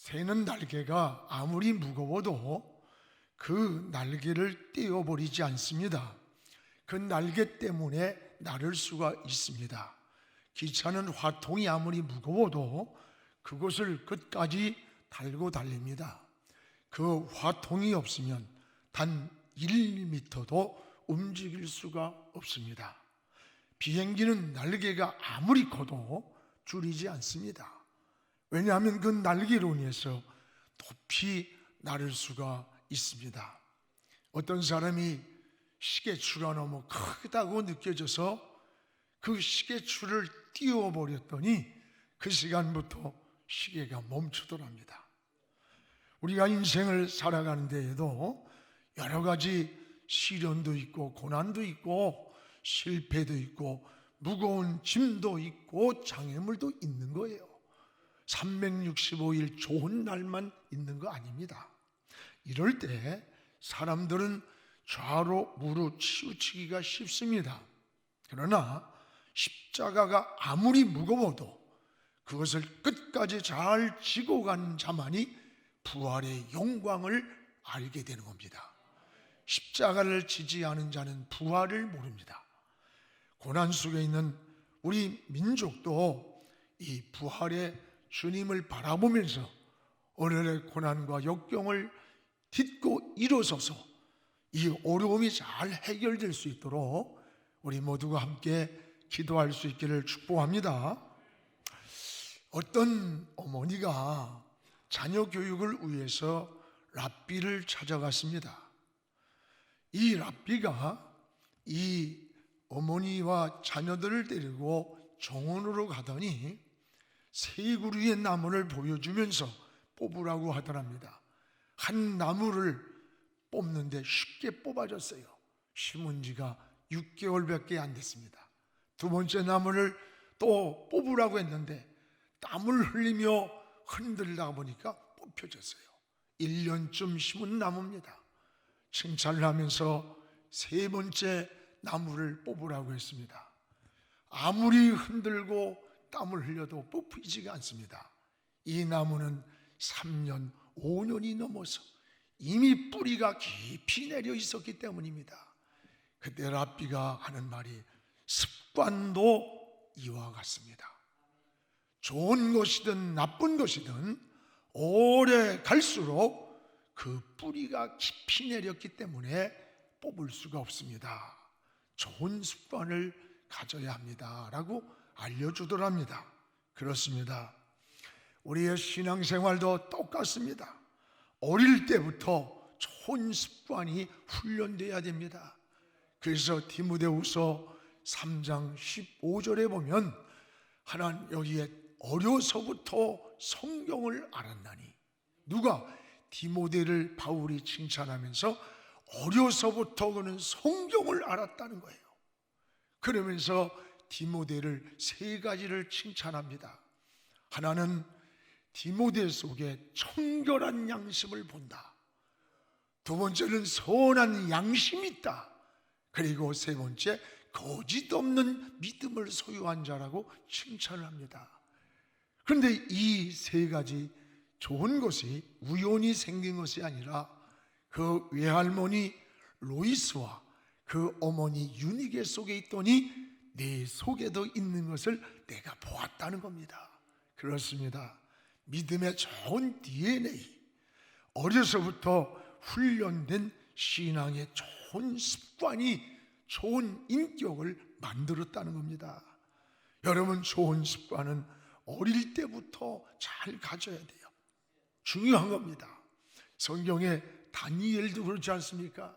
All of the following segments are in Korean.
새는 날개가 아무리 무거워도 그 날개를 떼어버리지 않습니다. 그 날개 때문에 나를 수가 있습니다. 기차는 화통이 아무리 무거워도 그것을 끝까지 달고 달립니다. 그 화통이 없으면 단 1m도 움직일 수가 없습니다. 비행기는 날개가 아무리 커도 줄이지 않습니다. 왜냐하면 그 날개로 인해서 높이 나를 수가 있습니다. 어떤 사람이 시계추가 너무 크다고 느껴져서 그 시계추를 띄워버렸더니 그 시간부터 시계가 멈추더랍니다. 우리가 인생을 살아가는 데에도 여러 가지 시련도 있고 고난도 있고 실패도 있고 무거운 짐도 있고 장애물도 있는 거예요. 365일 좋은 날만 있는 거 아닙니다. 이럴 때 사람들은 좌로 무로 치우치기가 쉽습니다. 그러나 십자가가 아무리 무거워도 그것을 끝까지 잘 지고 간 자만이 부활의 영광을 알게 되는 겁니다. 십자가를 지지 않은 자는 부활을 모릅니다. 고난 속에 있는 우리 민족도 이 부활의 주님을 바라보면서 오늘의 고난과 역경을 딛고 일어서서 이 어려움이 잘 해결될 수 있도록 우리 모두가 함께 기도할 수 있기를 축복합니다. 어떤 어머니가 자녀 교육을 위해서 랍비를 찾아갔습니다. 이 랍비가 이 어머니와 자녀들을 데리고 정원으로 가더니 세 그루의 나무를 보여주면서 뽑으라고 하더랍니다. 한 나무를 뽑는데 쉽게 뽑아졌어요. 심은 지가 6개월밖에 안 됐습니다. 두 번째 나무를 또 뽑으라고 했는데 땀을 흘리며 흔들다 보니까 뽑혀졌어요. 1년쯤 심은 나무입니다. 칭찬을 하면서 세 번째 나무를 뽑으라고 했습니다. 아무리 흔들고 땀을 흘려도 뽑히지가 않습니다. 이 나무는 3년, 5년이 넘어서 이미 뿌리가 깊이 내려 있었기 때문입니다. 그때 랍비가 하는 말이 습관도 이와 같습니다. 좋은 것이든 나쁜 것이든 오래 갈수록 그 뿌리가 깊이 내렸기 때문에 뽑을 수가 없습니다. 좋은 습관을 가져야 합니다 라고 알려주더랍니다. 그렇습니다. 우리의 신앙생활도 똑같습니다. 어릴 때부터 좋은 습관이 훈련돼야 됩니다. 그래서 디모데후서 3장 15절에 보면 하나님 여기에 어려서부터 성경을 알았나니, 누가? 디모데를 바울이 칭찬하면서 어려서부터 그는 성경을 알았다는 거예요. 그러면서 디모데를 세 가지를 칭찬합니다. 하나는 디모데 속에 청결한 양심을 본다. 두 번째는 선한 양심이 있다. 그리고 세 번째, 거짓 없는 믿음을 소유한 자라고 칭찬을 합니다. 그런데 이 세 가지 좋은 것이 우연히 생긴 것이 아니라 그 외할머니 로이스와 그 어머니 유니게 속에 있더니 내 속에도 있는 것을 내가 보았다는 겁니다. 그렇습니다. 믿음의 좋은 DNA, 어려서부터 훈련된 신앙의 좋은 습관이 좋은 인격을 만들었다는 겁니다. 여러분, 좋은 습관은 어릴 때부터 잘 가져야 돼요. 중요한 겁니다. 성경에 다니엘도 그렇지 않습니까?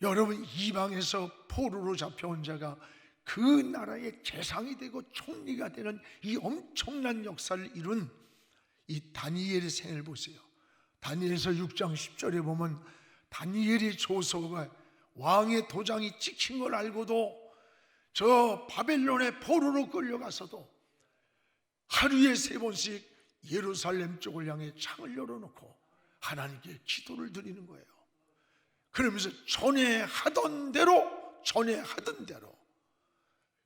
여러분, 이방에서 포로로 잡혀온 자가 그 나라의 재상이 되고 총리가 되는 이 엄청난 역사를 이룬 이 다니엘의 생을 보세요. 다니엘서 6장 10절에 보면 다니엘의 조서가 왕의 도장이 찍힌 걸 알고도 저 바벨론의 포로로 끌려가서도 하루에 3번씩 예루살렘 쪽을 향해 창을 열어놓고 하나님께 기도를 드리는 거예요. 그러면서 전에 하던 대로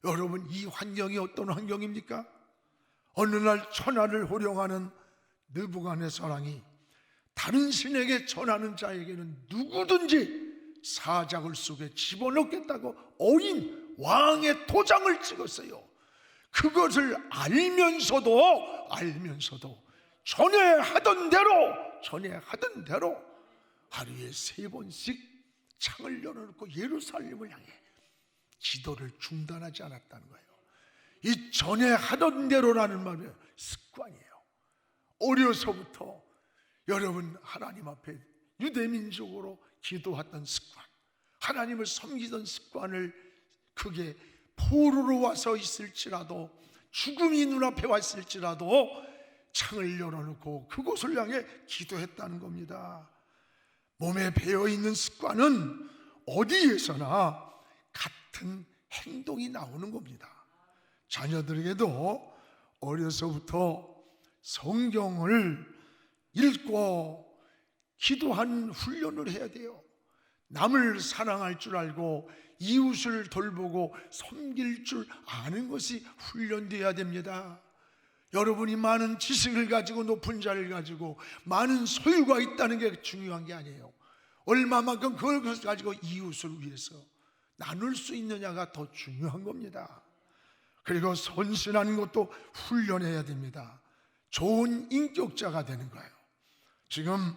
여러분, 이 환경이 어떤 환경입니까? 어느 날 천하를 호령하는 느부갓네살왕이 다른 신에게 전하는 자에게는 누구든지 사자굴 속에 집어넣겠다고 어린 왕의 도장을 찍었어요. 그것을 알면서도 전에 하던 대로 하루에 3번씩 창을 열어놓고 예루살렘을 향해 기도를 중단하지 않았다는 거예요. 이 전에 하던 대로라는 말은 습관이에요. 어려서부터 여러분 하나님 앞에 유대민족으로 기도했던 습관, 하나님을 섬기던 습관을, 그게 포로로 와서 있을지라도, 죽음이 눈앞에 왔을지라도 창을 열어놓고 그곳을 향해 기도했다는 겁니다. 몸에 배어있는 습관은 어디에서나 같은 행동이 나오는 겁니다. 자녀들에게도 어려서부터 성경을 읽고 기도하는 훈련을 해야 돼요. 남을 사랑할 줄 알고 이웃을 돌보고 섬길 줄 아는 것이 훈련되어야 됩니다. 여러분이 많은 지식을 가지고 높은 자를 가지고 많은 소유가 있다는 게 중요한 게 아니에요. 얼마만큼 그걸 가지고 이웃을 위해서 나눌 수 있느냐가 더 중요한 겁니다. 그리고 선신하는 것도 훈련해야 됩니다. 좋은 인격자가 되는 거예요. 지금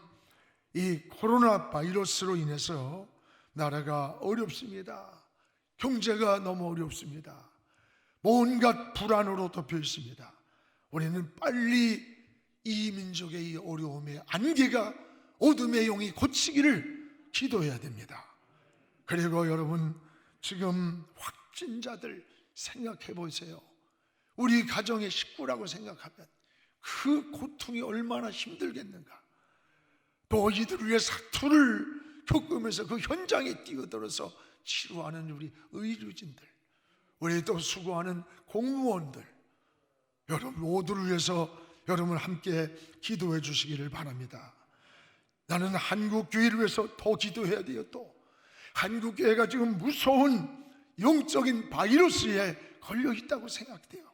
이 코로나 바이러스로 인해서 나라가 어렵습니다. 경제가 너무 어렵습니다. 온갖 불안으로 덮여 있습니다. 우리는 빨리 이 민족의 이 어려움의 안개가, 어둠의 용이 고치기를 기도해야 됩니다. 그리고 여러분, 지금 확진자들 생각해 보세요. 우리 가정의 식구라고 생각하면 그 고통이 얼마나 힘들겠는가. 또 이들을 위해 사투를 겪으면서 그 현장에 뛰어들어서 치료하는 우리 의료진들, 우리 또 수고하는 공무원들, 여러분 모두를 위해서 여러분 함께 기도해 주시기를 바랍니다. 나는 한국교회를 위해서 더 기도해야 돼요. 또 한국교회가 지금 무서운 영적인 바이러스에 걸려 있다고 생각돼요.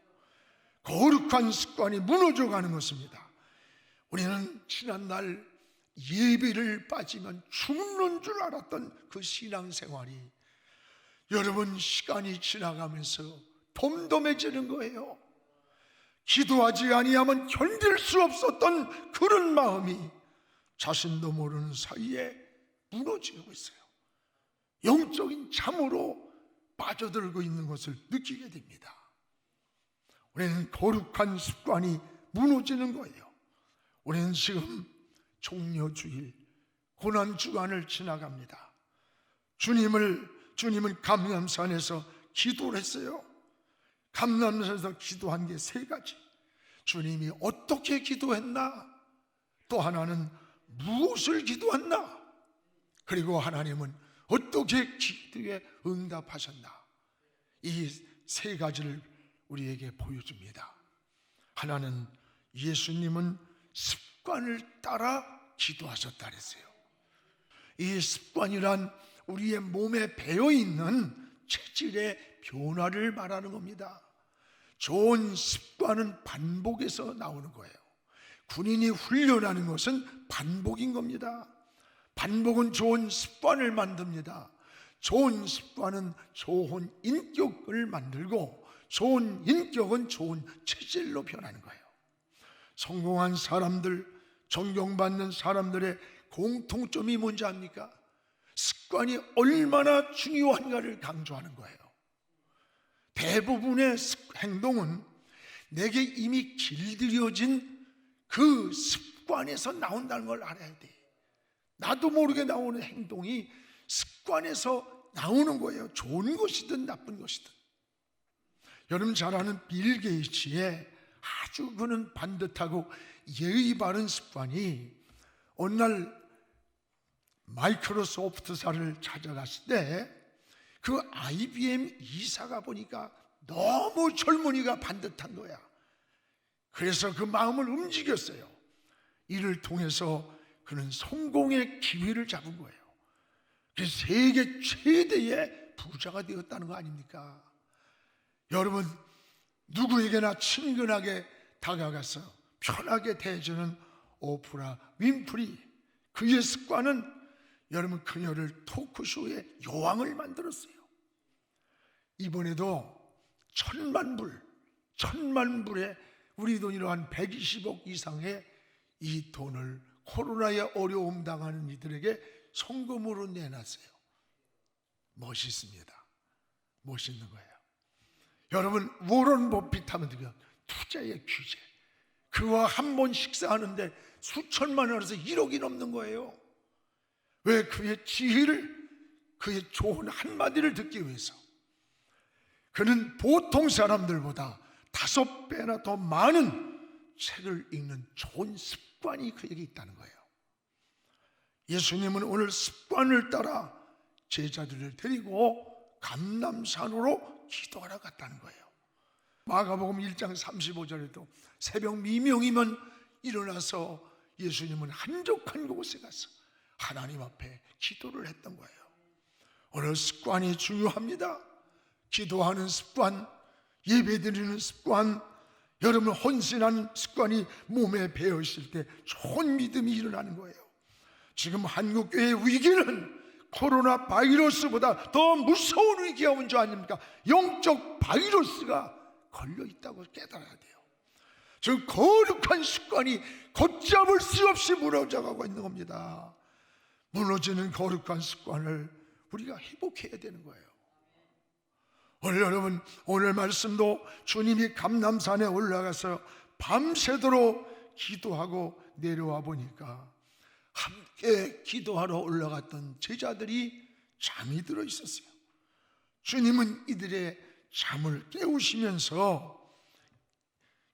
거룩한 습관이 무너져 가는 것입니다. 우리는 지난날 예배를 빠지면 죽는 줄 알았던 그 신앙생활이 여러분 시간이 지나가면서 덤덤해지는 거예요. 기도하지 아니하면 견딜 수 없었던 그런 마음이 자신도 모르는 사이에 무너지고 있어요. 영적인 잠으로 빠져들고 있는 것을 느끼게 됩니다. 우리는 거룩한 습관이 무너지는 거예요. 우리는 지금 종려주일 고난주간을 지나갑니다. 주님은 감람산에서 기도를 했어요. 감람산에서 기도한 게 3가지. 주님이 어떻게 기도했나? 또 하나는 무엇을 기도했나? 그리고 하나님은 어떻게 기도에 응답하셨나? 이 3가지를 우리에게 보여줍니다. 하나는 예수님은 습관을 따라 기도하셨다 그랬어요. 이 습관이란 우리의 몸에 배어있는 체질의 변화를 말하는 겁니다. 좋은 습관은 반복에서 나오는 거예요. 군인이 훈련하는 것은 반복인 겁니다. 반복은 좋은 습관을 만듭니다. 좋은 습관은 좋은 인격을 만들고 좋은 인격은 좋은 체질로 변하는 거예요. 성공한 사람들, 존경받는 사람들의 공통점이 뭔지 압니까? 습관이 얼마나 중요한가를 강조하는 거예요. 대부분의 행동은 내게 이미 길들여진 그 습관에서 나온다는 걸 알아야 돼. 나도 모르게 나오는 행동이 습관에서 나오는 거예요. 좋은 것이든 나쁜 것이든. 여러분 잘 아는 빌 게이츠의 아주 그는 반듯하고 예의 바른 습관이 어느 날 마이크로소프트사를 찾아갔을 때 그 IBM 이사가 보니까 너무 젊은이가 반듯한 거야. 그래서 그 마음을 움직였어요. 이를 통해서 그는 성공의 기회를 잡은 거예요. 그래서 세계 최대의 부자가 되었다는 거 아닙니까? 여러분, 누구에게나 친근하게 다가가서 편하게 대해주는 오프라 윈프리, 그의 습관은 여러분 그녀를 토크쇼의 여왕을 만들었어요. 이번에도 1,000만 불에 우리 돈으로 한 120억 이상의 이 돈을 코로나에 어려움 당하는 이들에게 성금으로 내놨어요. 멋있습니다. 멋있는 거예요. 여러분, 워런 버핏 하면 되면 투자의 규제, 그와 한 번 식사하는데 수천만 원에서 1억이 넘는 거예요. 왜? 그의 지혜를, 그의 좋은 한마디를 듣기 위해서. 그는 보통 사람들보다 5배나 더 많은 책을 읽는 좋은 습관이 그에게 있다는 거예요. 예수님은 오늘 습관을 따라 제자들을 데리고 감람산으로 기도하러 갔다는 거예요. 마가복음 1장 35절에도 새벽 미명이면 일어나서 예수님은 한적한 곳에 가서 하나님 앞에 기도를 했던 거예요. 오늘 습관이 중요합니다. 기도하는 습관, 예배드리는 습관, 여러분 헌신하는 습관이 몸에 배어 있을 때 좋은 믿음이 일어나는 거예요. 지금 한국교회의 위기는 코로나 바이러스보다 더 무서운 위기가 온 줄 아닙니까? 영적 바이러스가 걸려 있다고 깨달아야 돼요. 저 거룩한 습관이 걷잡을 수 없이 무너져가고 있는 겁니다. 무너지는 거룩한 습관을 우리가 회복해야 되는 거예요. 오늘 여러분, 오늘 말씀도 주님이 감람산에 올라가서 밤새도록 기도하고 내려와 보니까 함께 기도하러 올라갔던 제자들이 잠이 들어 있었어요. 주님은 이들의 잠을 깨우시면서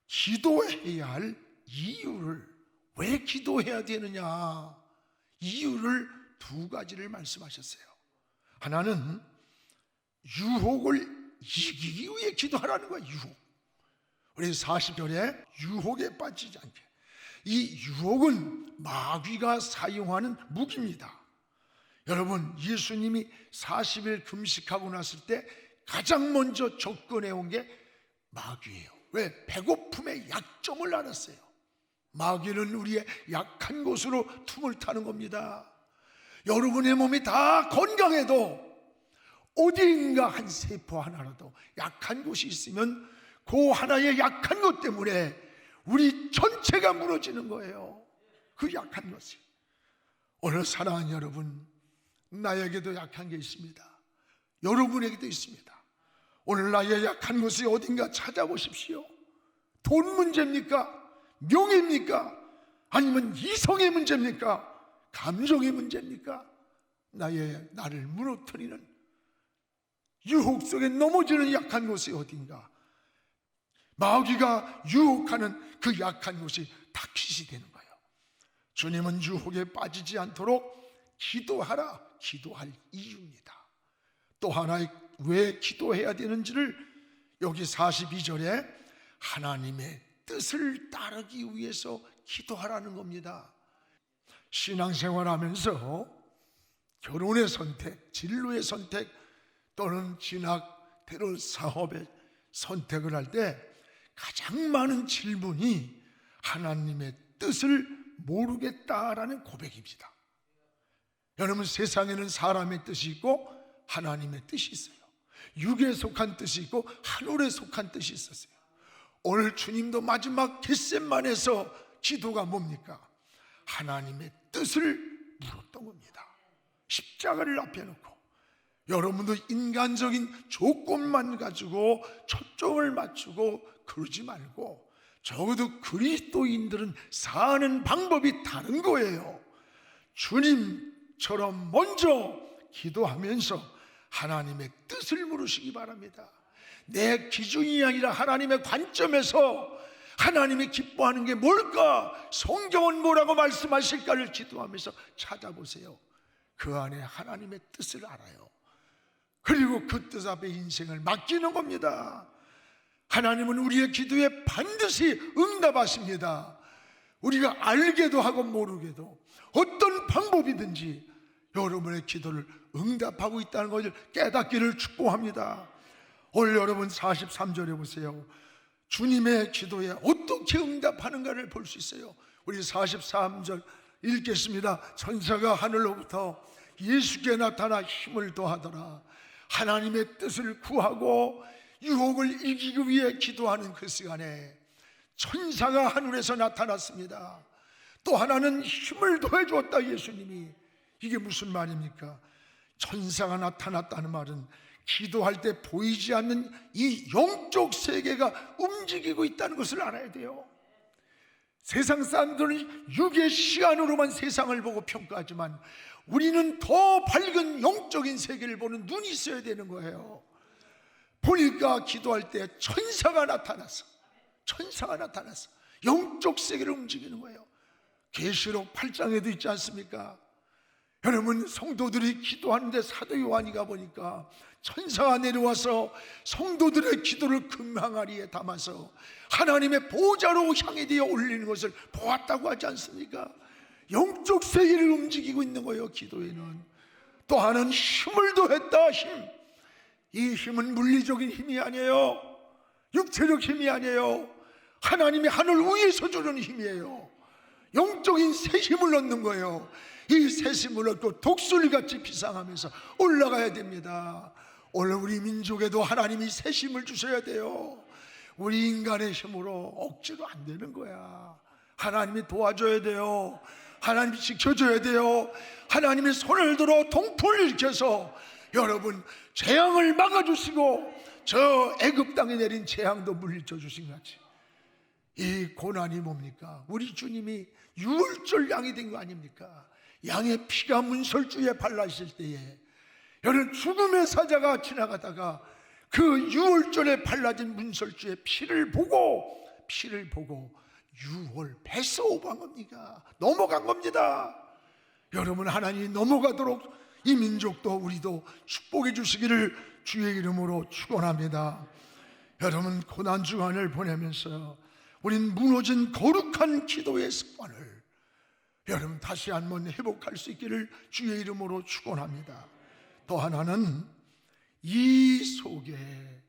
기도해야 할 이유를, 왜 기도해야 되느냐, 이유를 2가지를 말씀하셨어요. 하나는 유혹을 이기기 위해 기도하라는 거예요. 유혹. 우리 40절에 유혹에 빠지지 않게. 이 유혹은 마귀가 사용하는 무기입니다. 여러분, 예수님이 40일 금식하고 났을 때 가장 먼저 접근해 온 게 마귀예요. 왜? 배고픔의 약점을 알았어요. 마귀는 우리의 약한 곳으로 tum을 타는 겁니다. 여러분의 몸이 다 건강해도 어디인가 한 세포 하나라도 약한 곳이 있으면 그 하나의 약한 것 때문에 우리 전체가 무너지는 거예요. 그 약한 것이. 오늘 사랑하는 여러분, 나에게도 약한 게 있습니다. 여러분에게도 있습니다. 오늘 나의 약한 것이 어딘가 찾아보십시오. 돈 문제입니까? 명예입니까? 아니면 이성의 문제입니까? 감정의 문제입니까? 나를 무너뜨리는, 유혹 속에 넘어지는 약한 곳이 어딘가. 마귀가 유혹하는 그 약한 곳이 타깃이 되는 거예요. 주님은 유혹에 빠지지 않도록 기도하라, 기도할 이유입니다. 또 하나, 왜 기도해야 되는지를 여기 42절에 하나님의 뜻을 따르기 위해서 기도하라는 겁니다. 신앙생활 하면서 결혼의 선택, 진로의 선택, 또는 진학, 때론 사업의 선택을 할 때 가장 많은 질문이 하나님의 뜻을 모르겠다라는 고백입니다. 여러분, 세상에는 사람의 뜻이 있고 하나님의 뜻이 있어요. 육에 속한 뜻이 있고 하늘에 속한 뜻이 있었어요. 오늘 주님도 마지막 겟세마네에서 기도가 뭡니까? 하나님의 뜻을 물었던 겁니다. 십자가를 앞에 놓고. 여러분도 인간적인 조건만 가지고 초점을 맞추고 그러지 말고, 적어도 그리스도인들은 사는 방법이 다른 거예요. 주님처럼 먼저 기도하면서 하나님의 뜻을 물으시기 바랍니다. 내 기준이 아니라 하나님의 관점에서 하나님이 기뻐하는 게 뭘까? 성경은 뭐라고 말씀하실까를 기도하면서 찾아보세요. 그 안에 하나님의 뜻을 알아요. 그리고 그 뜻 앞에 인생을 맡기는 겁니다. 하나님은 우리의 기도에 반드시 응답하십니다. 우리가 알게도 하고 모르게도 어떤 방법이든지 여러분의 기도를 응답하고 있다는 것을 깨닫기를 축복합니다. 오늘 여러분 43절에 보세요. 주님의 기도에 어떻게 응답하는가를 볼 수 있어요. 우리 43절 읽겠습니다. 천사가 하늘로부터 예수께 나타나 힘을 더하더라. 하나님의 뜻을 구하고 유혹을 이기기 위해 기도하는 그 시간에 천사가 하늘에서 나타났습니다. 또 하나는 힘을 더해 주었다. 예수님이. 이게 무슨 말입니까? 천사가 나타났다는 말은 기도할 때 보이지 않는 이 영적 세계가 움직이고 있다는 것을 알아야 돼요. 세상 사람들은 육의 시간으로만 세상을 보고 평가하지만 우리는 더 밝은 영적인 세계를 보는 눈이 있어야 되는 거예요. 보니까 기도할 때 천사가 나타났어. 천사가 나타났어. 영적 세계를 움직이는 거예요. 계시록 8장에도 있지 않습니까? 여러분, 성도들이 기도하는데 사도 요한이가 보니까 천사가 내려와서 성도들의 기도를 금항아리에 담아서 하나님의 보좌로 향해 되어 올리는 것을 보았다고 하지 않습니까? 영적 세계를 움직이고 있는 거예요. 기도에는 또 하나는 힘을 더했다. 힘. 이 힘은 물리적인 힘이 아니에요. 육체적 힘이 아니에요. 하나님이 하늘 위에서 주는 힘이에요. 영적인 새 힘을 얻는 거예요. 이 새 힘을 얻고 독수리같이 비상하면서 올라가야 됩니다. 오늘 우리 민족에도 하나님이 새 힘을 주셔야 돼요. 우리 인간의 힘으로 억지로 안 되는 거야. 하나님이 도와줘야 돼요. 하나님이 지켜줘야 돼요. 하나님의 손을 들어 동풍을 일으켜서 여러분 재앙을 막아주시고 저 애굽 땅에 내린 재앙도 물리쳐 주신 것 같이 이 고난이 뭡니까? 우리 주님이 유월절 양이 된 거 아닙니까? 양의 피가 문설주에 발라있을 때에 여러분 죽음의 사자가 지나가다가 그 유월절에 발라진 문설주의 피를 보고 유월 배서 오반 겁니까? 넘어간 겁니다. 여러분 하나님이 넘어가도록 이 민족도 우리도 축복해 주시기를 주의 이름으로 축원합니다. 여러분 고난 주간을 보내면서 우린 무너진 거룩한 기도의 습관을 여러분 다시 한번 회복할 수 있기를 주의 이름으로 축원합니다. 또 하나는 이 속에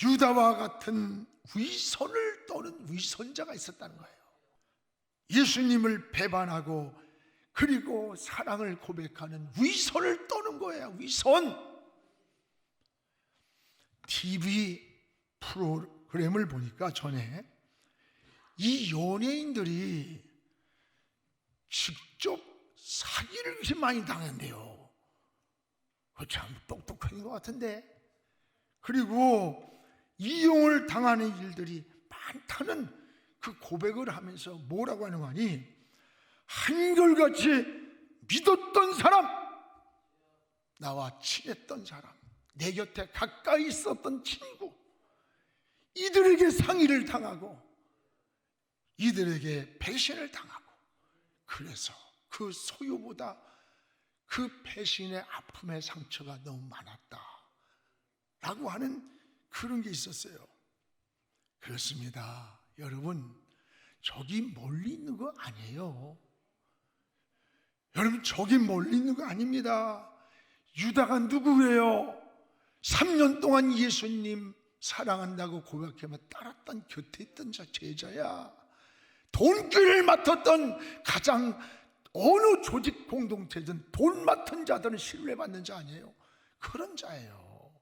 유다와 같은 위선을 떠는 위선자가 있었다는 거예요. 예수님을 배반하고 그리고 사랑을 고백하는 위선을 떠는 거예요. 위선. TV 프로그램을 보니까 전에 이 연예인들이 직접 사기를 그렇게 많이 당한대요. 참 똑똑한 것 같은데. 그리고 이용을 당하는 일들이 많다는 그 고백을 하면서 뭐라고 하는 거니? 한결같이 믿었던 사람, 나와 친했던 사람, 내 곁에 가까이 있었던 친구, 이들에게 상의를 당하고 이들에게 배신을 당하고 그래서 그 소유보다 그 배신의 아픔의 상처가 너무 많았다 라고 하는 그런 게 있었어요. 그렇습니다. 여러분 저기 멀리 있는 거 아니에요. 여러분 저기 멀리 있는 거 아닙니다. 유다가 누구예요? 3년 동안 예수님 사랑한다고 고백하며 따랐던 곁에 있던 제자야. 돈귀를 맡았던 가장 어느 조직 공동체든 돈 맡은 자들은 신뢰받는 자 아니에요? 그런 자예요.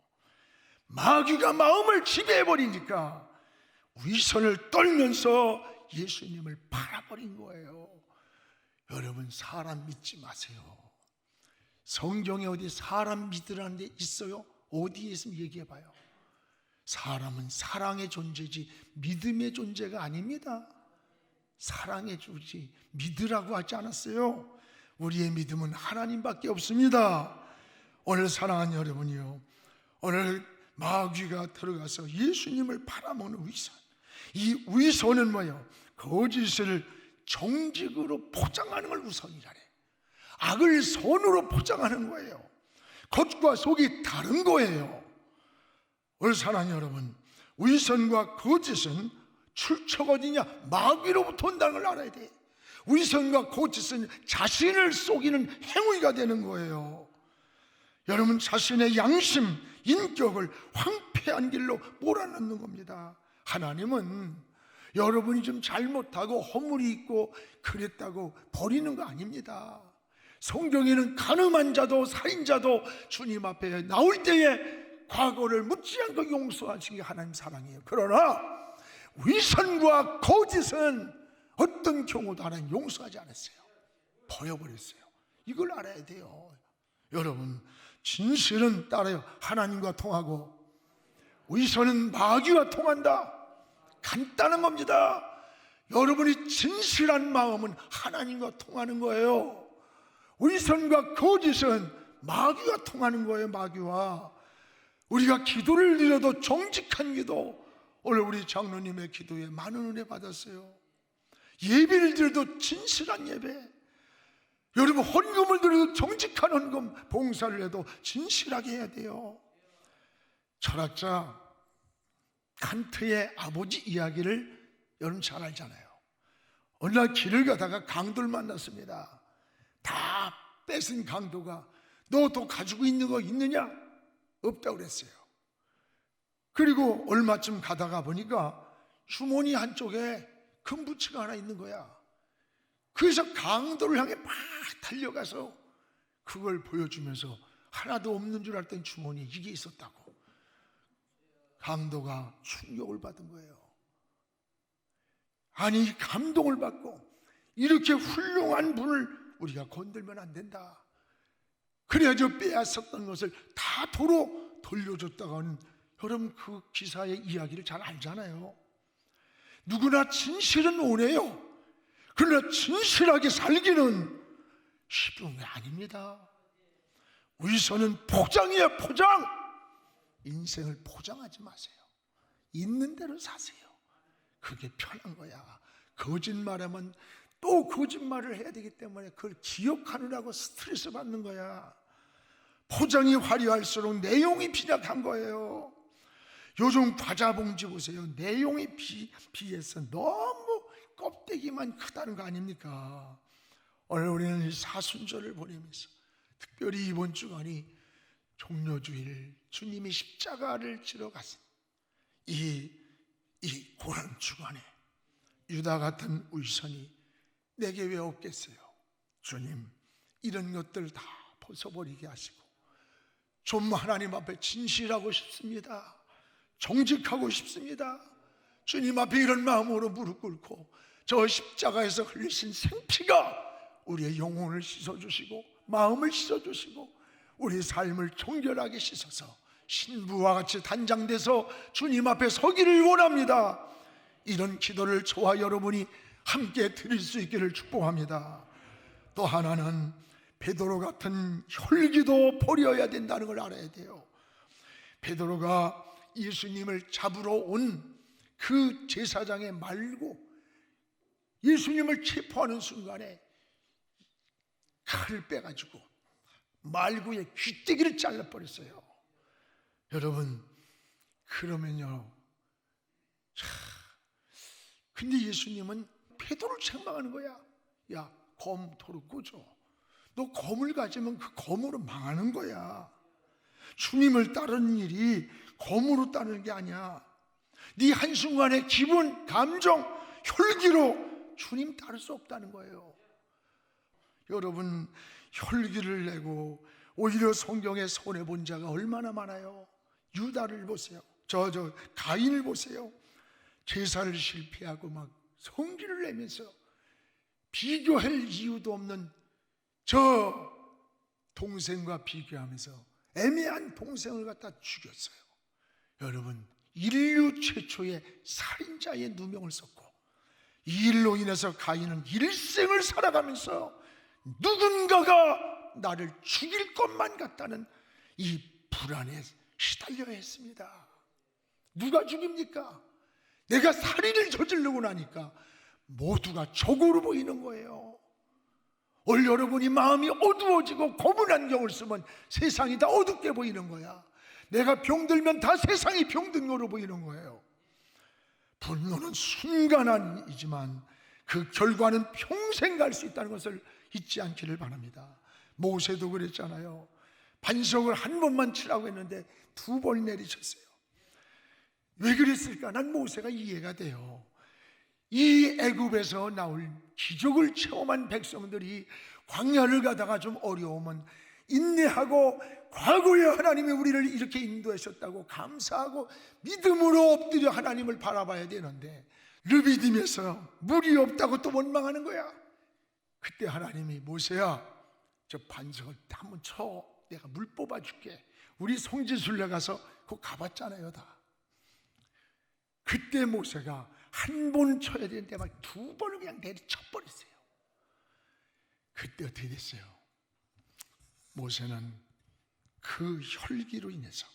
마귀가 마음을 지배해버리니까 위선을 떨면서 예수님을 팔아버린 거예요. 여러분 사람 믿지 마세요. 성경에 어디 사람 믿으라는 데 있어요? 어디에 있으면 얘기해봐요. 사람은 사랑의 존재지 믿음의 존재가 아닙니다. 사랑해 주지 믿으라고 하지 않았어요. 우리의 믿음은 하나님밖에 없습니다. 오늘 사랑하는 여러분이요, 오늘 마귀가 들어가서 예수님을 팔아먹는 위선, 이 위선은 뭐예요? 거짓을 정직으로 포장하는 걸 위선이라래. 악을 선으로 포장하는 거예요. 겉과 속이 다른 거예요. 오늘 사랑하는 여러분, 위선과 거짓은 출처가 어디냐? 마귀로부터 온다는 걸 알아야 돼. 위선과 거짓은 자신을 속이는 행위가 되는 거예요. 여러분 자신의 양심, 인격을 황폐한 길로 몰아넣는 겁니다. 하나님은 여러분이 좀 잘못하고 허물이 있고 그랬다고 버리는 거 아닙니다. 성경에는 간음한 자도 살인자도 주님 앞에 나올 때에 과거를 묻지 않고 용서하신 게 하나님 사랑이에요. 그러나 위선과 거짓은 어떤 경우도 하나님 용서하지 않았어요. 버려버렸어요. 이걸 알아야 돼요. 여러분, 진실은 따라요 하나님과 통하고 위선은 마귀와 통한다. 간단한 겁니다. 여러분이 진실한 마음은 하나님과 통하는 거예요. 위선과 거짓은 마귀와 통하는 거예요. 마귀와. 우리가 기도를 드려도 정직한 기도, 오늘 우리 장로님의 기도에 많은 은혜 받았어요. 예배를 드려도 진실한 예배, 여러분 헌금을 드려도 정직한 헌금, 봉사를 해도 진실하게 해야 돼요. 철학자 칸트의 아버지 이야기를 여러분 잘 알잖아요. 어느 날 길을 가다가 강도를 만났습니다. 다 뺏은 강도가 너 또 가지고 있는 거 있느냐? 없다고 그랬어요. 그리고 얼마쯤 가다가 보니까 주머니 한쪽에 금부치가 하나 있는 거야. 그래서 강도를 향해 막 달려가서 그걸 보여주면서 하나도 없는 줄 알았더니 주머니에 이게 있었다고. 강도가 충격을 받은 거예요. 아니, 감동을 받고 이렇게 훌륭한 분을 우리가 건들면 안 된다. 그래야죠 빼앗았던 것을 다 도로 돌려줬다고 하는, 여러분 그 기사의 이야기를 잘 알잖아요. 누구나 진실은 원해요. 그러나 진실하게 살기는 쉬운 게 아닙니다. 위선은 포장이에요. 포장. 인생을 포장하지 마세요. 있는 대로 사세요. 그게 편한 거야. 거짓말하면 또 거짓말을 해야 되기 때문에 그걸 기억하느라고 스트레스 받는 거야. 포장이 화려할수록 내용이 빈약한 거예요. 요즘 과자 봉지 보세요. 내용이 비해서 너무 껍데기만 크다는 거 아닙니까? 오늘 우리는 이 사순절을 보내면서 특별히 이번 주간이 종려주일, 주님이 십자가를 지러 가신 이 고난 주간에 유다 같은 위선이 내게 왜 없겠어요? 주님, 이런 것들 다 벗어버리게 하시고 좀 하나님 앞에 진실하고 싶습니다. 정직하고 싶습니다. 주님 앞에 이런 마음으로 무릎 꿇고 저 십자가에서 흘리신 생피가 우리의 영혼을 씻어주시고 마음을 씻어주시고 우리 삶을 정결하게 씻어서 신부와 같이 단장돼서 주님 앞에 서기를 원합니다. 이런 기도를 저와 여러분이 함께 드릴 수 있기를 축복합니다. 또 하나는 베드로 같은 혈기도 버려야 된다는 걸 알아야 돼요. 베드로가 예수님을 잡으러 온 그 제사장의 말고 예수님을 체포하는 순간에 칼을 빼가지고 말구의 귀때기를 잘라버렸어요. 여러분, 그러면요, 근데 예수님은 베드로를 책망하는 거야. 야, 검 도로 꽂아. 너 검을 가지면 그 검으로 망하는 거야. 주님을 따르는 일이 검으로 따르는 게 아니야. 네 한순간의 기분, 감정, 혈기로 주님 따를 수 없다는 거예요. 여러분, 혈기를 내고 오히려 성경에 손해본 자가 얼마나 많아요. 유다를 보세요. 저 가인을 보세요. 제사를 실패하고 막 성기를 내면서 비교할 이유도 없는 저 동생과 비교하면서 애매한 동생을 갖다 죽였어요. 여러분, 인류 최초의 살인자의 누명을 썼고 이 일로 인해서 가인은 일생을 살아가면서 누군가가 나를 죽일 것만 같다는 이 불안에 시달려야 했습니다. 누가 죽입니까? 내가 살인을 저지르고 나니까 모두가 적으로 보이는 거예요. 오늘 여러분이 마음이 어두워지고 검은 안경을 쓰면 세상이 다 어둡게 보이는 거야. 내가 병들면 다 세상이 병든 거로 보이는 거예요. 분노는 순간이지만 그 결과는 평생 갈 수 있다는 것을 잊지 않기를 바랍니다. 모세도 그랬잖아요. 반석을 한 번만 치라고 했는데 2번 내리쳤어요. 왜 그랬을까? 난 모세가 이해가 돼요. 이 애굽에서 나올 기적을 체험한 백성들이 광야를 가다가 좀 어려우면 인내하고 과거에 하나님이 우리를 이렇게 인도하셨다고 감사하고 믿음으로 엎드려 하나님을 바라봐야 되는데 르비딤에서 물이 없다고 또 원망하는 거야. 그때 하나님이 모세야, 저 반석을 한번 쳐, 내가 물 뽑아줄게. 우리 송지순례 가서 그거 가봤잖아요 다. 그때 모세가 한 번 쳐야 되는데 막 두 번을 그냥 내리쳐버렸어요. 그때 어떻게 됐어요? 모세는 그 혈기로 인해서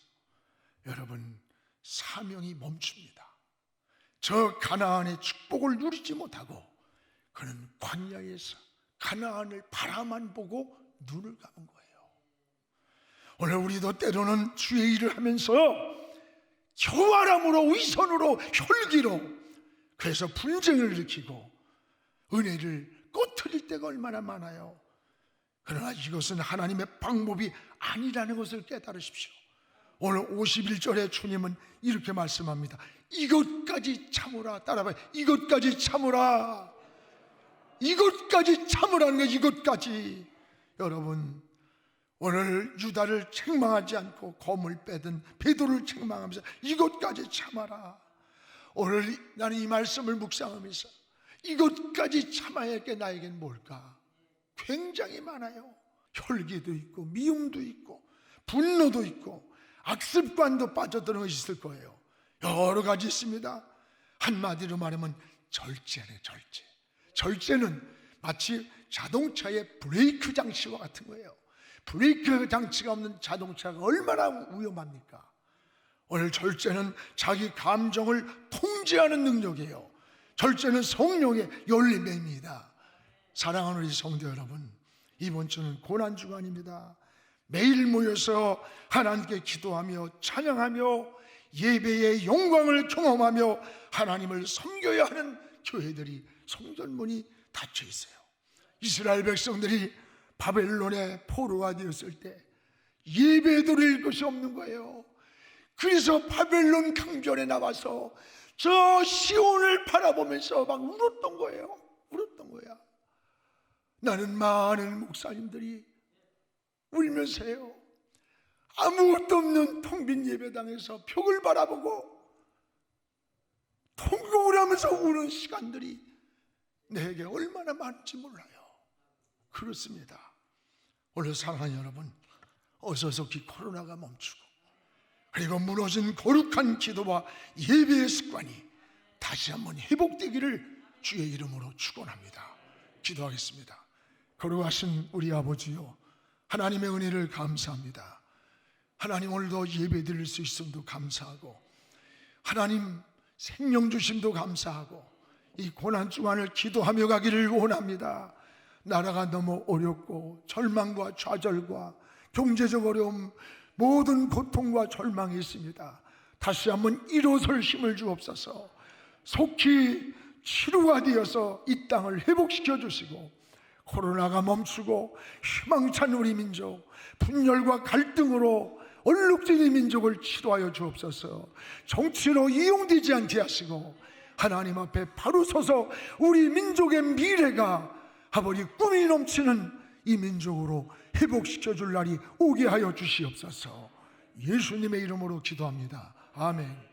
여러분 사명이 멈춥니다. 저 가나안의 축복을 누리지 못하고 그는 광야에서 가나안을 바라만 보고 눈을 감은 거예요. 오늘 우리도 때로는 주의 일을 하면서 교활함으로 위선으로 혈기로 그래서 분쟁을 일으키고 은혜를 꺼트릴 때가 얼마나 많아요. 그러나 이것은 하나님의 방법이 아니라는 것을 깨달으십시오. 오늘 51절에 주님은 이렇게 말씀합니다. 이것까지 참으라. 따라봐요. 이것까지 참으라. 이것까지 참으라는 거예요. 이것까지. 여러분 오늘 유다를 책망하지 않고 검을 빼든 베드로를 책망하면서 이것까지 참아라. 오늘 나는 이 말씀을 묵상하면서 이것까지 참아야 할 게 나에겐 뭘까? 굉장히 많아요. 혈기도 있고 미움도 있고 분노도 있고 악습관도 빠져드는 것이 있을 거예요. 여러 가지 있습니다. 한마디로 말하면 절제네. 절제는 마치 자동차의 브레이크 장치와 같은 거예요. 브레이크 장치가 없는 자동차가 얼마나 위험합니까? 오늘 절제는 자기 감정을 통제하는 능력이에요. 절제는 성령의 열림입니다. 사랑하는 우리 성도 여러분, 이번 주는 고난주간입니다. 매일 모여서 하나님께 기도하며 찬양하며 예배의 영광을 경험하며 하나님을 섬겨야 하는 교회들이 성전문이 닫혀 있어요. 이스라엘 백성들이 바벨론의 포로가 되었을 때 예배 드릴 것이 없는 거예요. 그래서 바벨론 강변에 나와서 저 시온을 바라보면서 막 울었던 거예요. 울었던 거야. 나는 많은 목사님들이 울면서 해요. 아무것도 없는 텅 빈 예배당에서 벽을 바라보고 통곡을 하면서 우는 시간들이 내게 얼마나 많은지 몰라요. 그렇습니다. 오늘 사랑하는 여러분, 어서 속히 코로나가 멈추고 그리고 무너진 거룩한 기도와 예배의 습관이 다시 한번 회복되기를 주의 이름으로 축원합니다. 기도하겠습니다. 거룩하신 우리 아버지요, 하나님의 은혜를 감사합니다. 하나님 오늘도 예배 드릴 수 있음도 감사하고 하나님 생명 주심도 감사하고 이 고난주간을 기도하며 가기를 원합니다. 나라가 너무 어렵고 절망과 좌절과 경제적 어려움, 모든 고통과 절망이 있습니다. 다시 한번 일어설 힘을 주옵소서. 속히 치료가 되어서 이 땅을 회복시켜 주시고 코로나가 멈추고 희망찬 우리 민족, 분열과 갈등으로 얼룩진 민족을 치료하여 주옵소서. 정치로 이용되지 않게 하시고 하나님 앞에 바로 서서 우리 민족의 미래가 아버지 꿈이 넘치는 이 민족으로 회복시켜 줄 날이 오게 하여 주시옵소서. 예수님의 이름으로 기도합니다. 아멘.